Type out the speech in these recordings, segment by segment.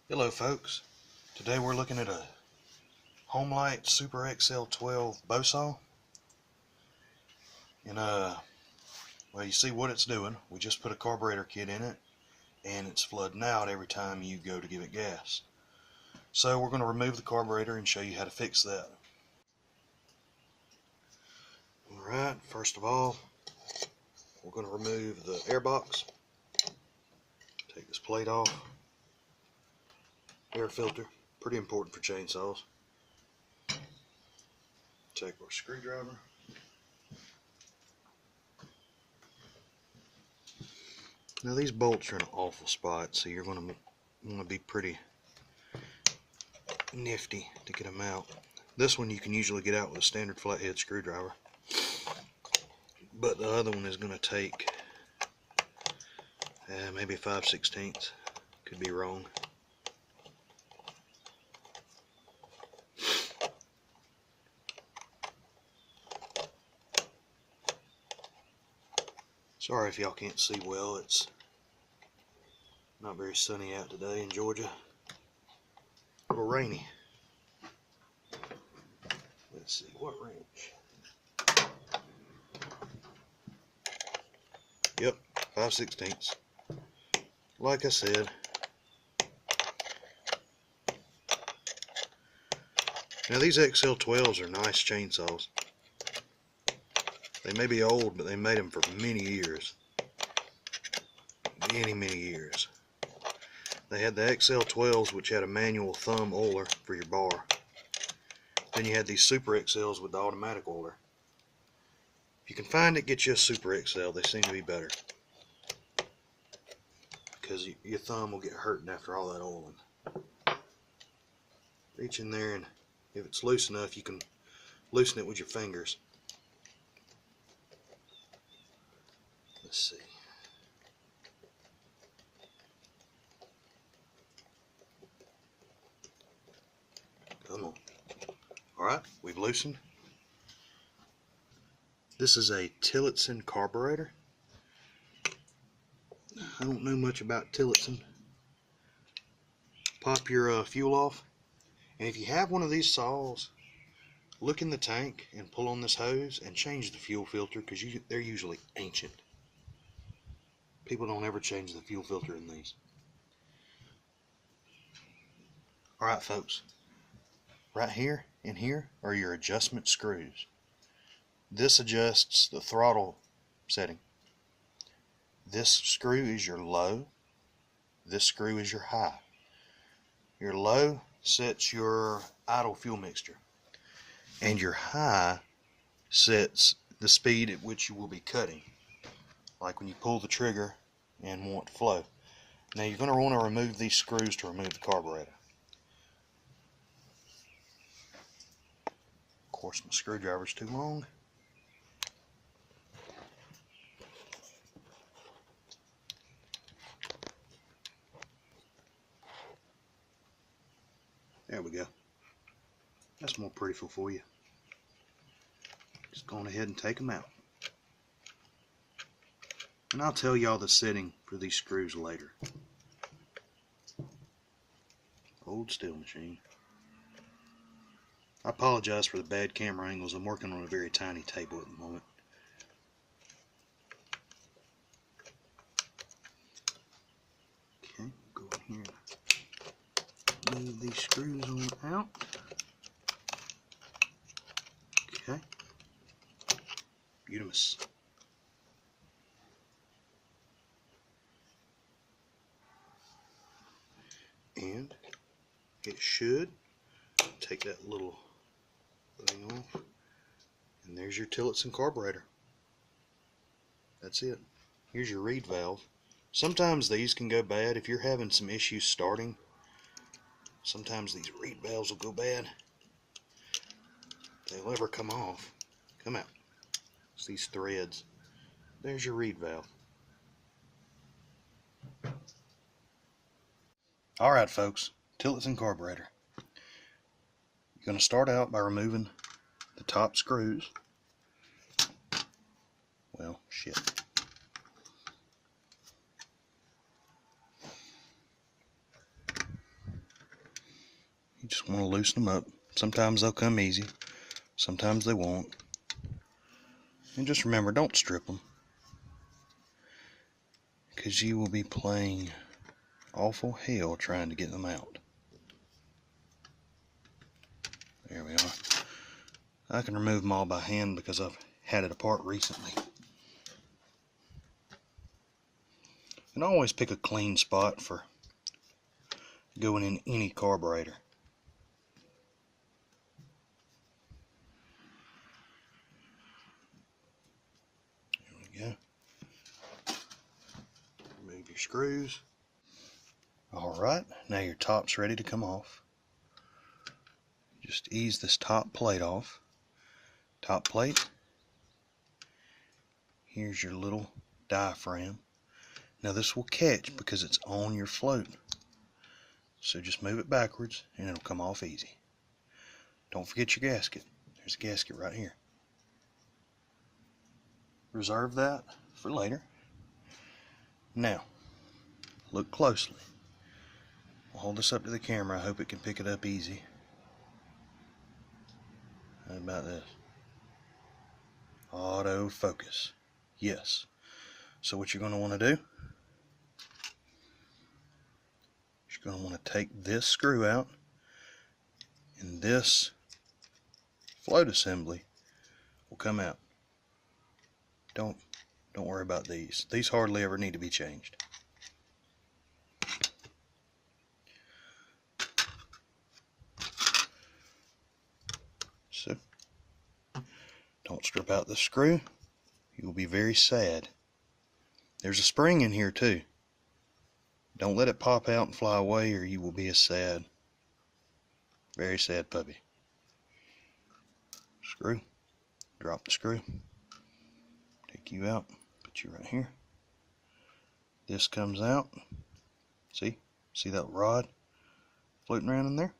Hello folks, today we're looking at a Homelite Super XL12 Bowsaw, and well, you see what it's doing. We just put a carburetor kit in it and it's flooding out every time you go to give it gas. So we're going to remove the carburetor and show you how to fix that. Alright, first of all we're going to remove the air box. Take this plate off. Air filter, pretty important for chainsaws. Take our screwdriver. Now these bolts are in an awful spot, so you're going to want to be pretty nifty to get them out. This one you can usually get out with a standard flathead screwdriver, but the other one is going to take maybe 5/16. Could be wrong. Sorry if y'all can't see well, it's not very sunny out today in Georgia. A little rainy. Let's see, what wrench? Yep, 5/16. Like I said, now these XL12s are nice chainsaws. They may be old, but they made them for many years. Many years. They had the XL12s, which had a manual thumb oiler for your bar. Then you had these Super XLs with the automatic oiler. If you can find it, get you a Super XL. They seem to be better, because your thumb will get hurting after all that oiling. Reach in there, and if it's loose enough, you can loosen it with your fingers. Let's see. Come on. Alright, we've loosened. This is a Tillotson carburetor. I don't know much about Tillotson. Pop your fuel off, and if you have one of these saws, look in the tank and pull on this hose and change the fuel filter, because they're usually ancient. People don't ever change the fuel filter in these. Alright folks, right here and here are your adjustment screws. This adjusts the throttle setting. This screw is your low. This screw is your high. Your low sets your idle fuel mixture, and your high sets the speed at which you will be cutting, like when you pull the trigger and want to flow. Now you're going to want to remove these screws to remove the carburetor. Of course, my screwdriver's too long. There we go. That's more prettiful for you. Just go on ahead and take them out. And I'll tell y'all the setting for these screws later. Old steel machine. I apologize for the bad camera angles. I'm working on a very tiny table at the moment. Okay, go in here and move these screws on out. Okay. Beautimous. And it should take that little thing off, and there's your Tillotson carburetor. That's it. Here's your reed valve. Sometimes these can go bad if you're having some issues starting. Sometimes these reed valves will go bad. They'll ever come off. Come out. It's these threads. There's your reed valve. Alright folks, Tillotson carburetor. You're going to start out by removing the top screws. Well, shit. You just want to loosen them up. Sometimes they'll come easy, sometimes they won't. And just remember, don't strip them, because you will be playing awful hell trying to get them out. There we are. I can remove them all by hand because I've had it apart recently. And always pick a clean spot for going in any carburetor. There we go. Remove your screws. Alright, now your top's ready to come off. Just ease this top plate off. Top plate. Here's your little diaphragm. Now this will catch because it's on your float. So just move it backwards and it'll come off easy. Don't forget your gasket. There's a gasket right here. Reserve that for later. Now, look closely. I'll hold this up to the camera. I hope it can pick it up easy. How about this? Auto focus. Yes. So what you're going to want to do, you're going to want to take this screw out, and this float assembly will come out. Don't worry about these. These hardly ever need to be changed. So, don't strip out the screw. You will be very sad. There's a spring in here too. Don't let it pop out and fly away, or you will be a sad, very sad puppy. Screw. Drop the screw. Take you out. Put you right here. This comes out. See that rod floating around in there?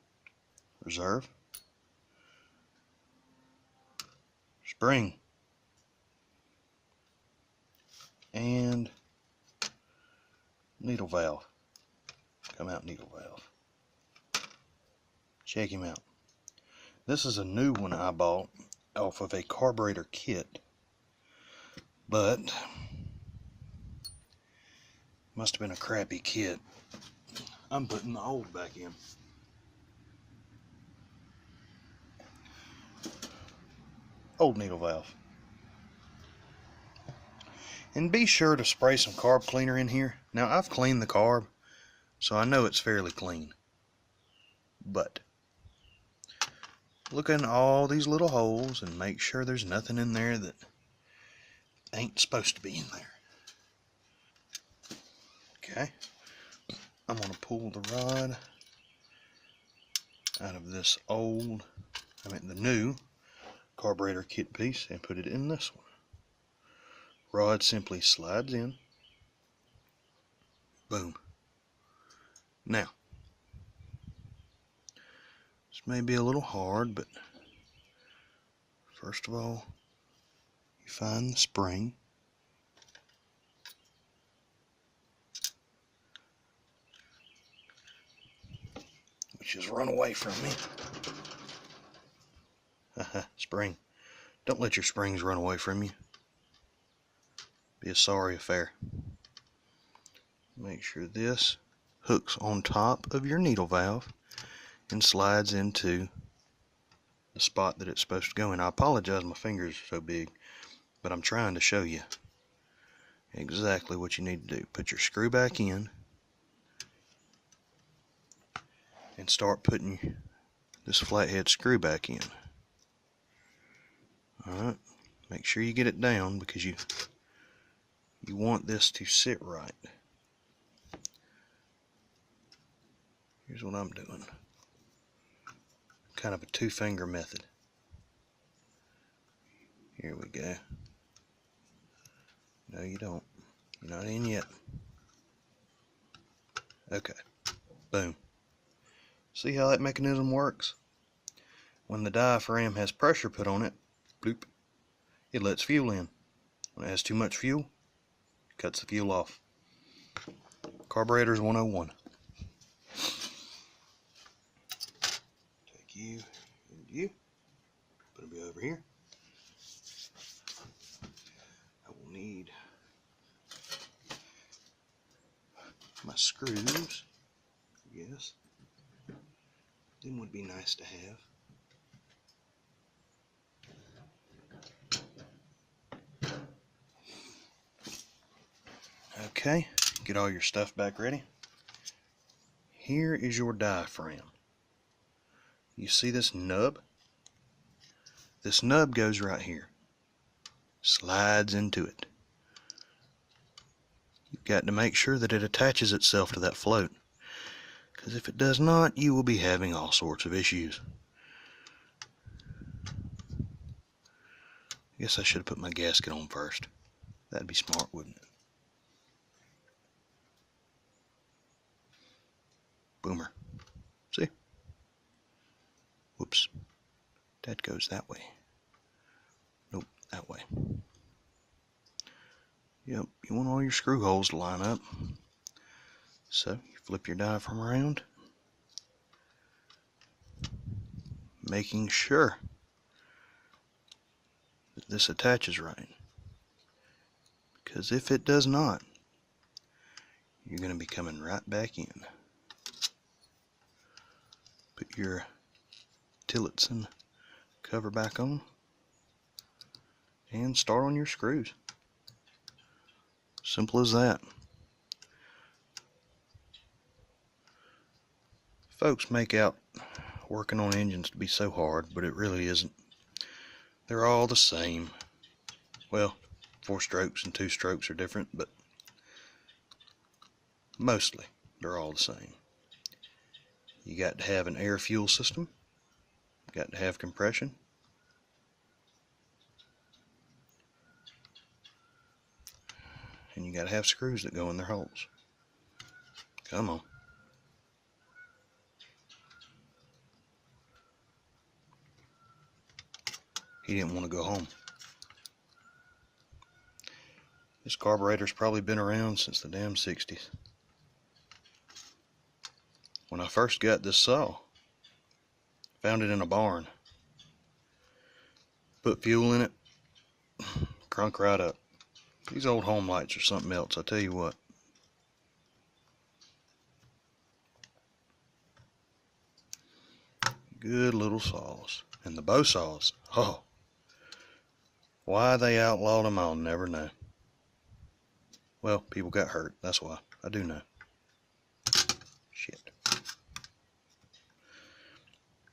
Reserve. Spring. And needle valve. Come out needle valve. Check him out. This is a new one I bought off of a carburetor kit, but must have been a crappy kit. I'm putting the old back in. Old needle valve. And be sure to spray some carb cleaner in here. Now I've cleaned the carb, so I know it's fairly clean. But look in all these little holes and make sure there's nothing in there that ain't supposed to be in there. Okay. I'm going to pull the rod out of this the new carburetor kit piece and put it in this one. Rod simply slides in. Boom. Now, this may be a little hard, but first of all, you find the spring. Which has run away from me. Spring. Don't let your springs run away from you. Be a sorry affair. Make sure this hooks on top of your needle valve and slides into the spot that it's supposed to go in. I apologize, my fingers are so big, but I'm trying to show you exactly what you need to do. Put your screw back in and start putting this flathead screw back in. Alright, make sure you get it down because you want this to sit right. Here's what I'm doing. Kind of a two-finger method. Here we go. No, you don't. You're not in yet. Okay. Boom. See how that mechanism works? When the diaphragm has pressure put on it, bloop, it lets fuel in. When it has too much fuel, it cuts the fuel off. Carburetors 101. you, and you. Put them over here. I will need my screws. Yes, them would be nice to have. Okay, get all your stuff back ready. Here is your diaphragm. You see this nub? This nub goes right here. Slides into it. You've got to make sure that it attaches itself to that float, because if it does not, you will be having all sorts of issues. I guess I should have put my gasket on first. That'd be smart, wouldn't it? Boomer. See? Whoops. That goes that way. Nope, that way. Yep, you want all your screw holes to line up. So, you flip your diaphragm around, making sure that this attaches right. Because if it does not, you're going to be coming right back in. Put your Tillotson cover back on and start on your screws. Simple as that. Folks make out working on engines to be so hard, but it really isn't. They're all the same. Well, 4 strokes and 2 strokes are different, but mostly they're all the same. You got to have an air fuel system, got to have compression, and you got to have screws that go in their holes. Come on. He didn't want to go home. This carburetor's probably been around since the damn 60s. When I first got this saw, found it in a barn. Put fuel in it, crunk right up. These old Homelites are something else, I tell you what. Good little saws. And the Bowsaws, oh, why they outlawed them, I'll never know. Well, people got hurt, that's why. I do know. Shit.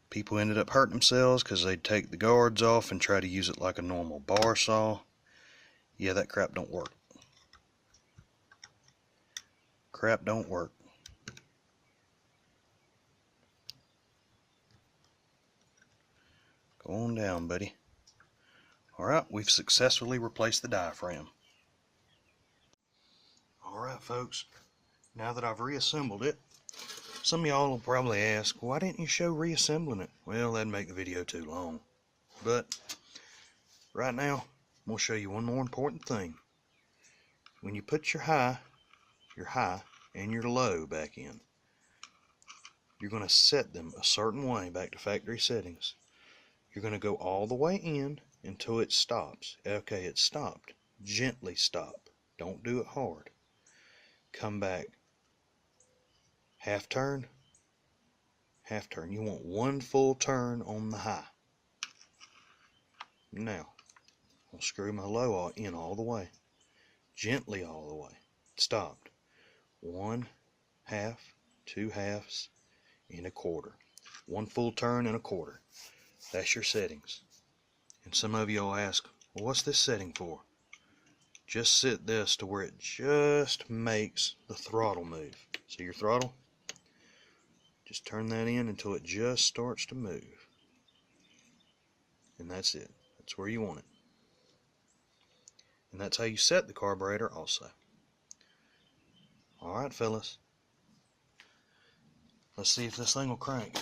People ended up hurting themselves because they'd take the guards off and try to use it like a normal bar saw. Yeah, that crap don't work. Crap don't work. Go on down, buddy. Alright, we've successfully replaced the diaphragm. Alright, folks. Now that I've reassembled it, some of y'all will probably ask, why didn't you show reassembling it? Well, that'd make the video too long. But right now, I'm going to show you one more important thing. When you put your high and your low back in, you're going to set them a certain way back to factory settings. You're going to go all the way in until it stops. Okay, it stopped. Gently stop. Don't do it hard. Come back. Half turn. Half turn. You want one full turn on the high. Now, I'll screw my low in all the way. Gently all the way. Stopped. 1 half, 2 halves, and a quarter. One full turn and a quarter. That's your settings. And some of you will ask, well, what's this setting for? Just set this to where it just makes the throttle move. See your throttle? Just turn that in until it just starts to move. And that's it. That's where you want it. And that's how you set the carburetor also. Alright, fellas. Let's see if this thing will crank.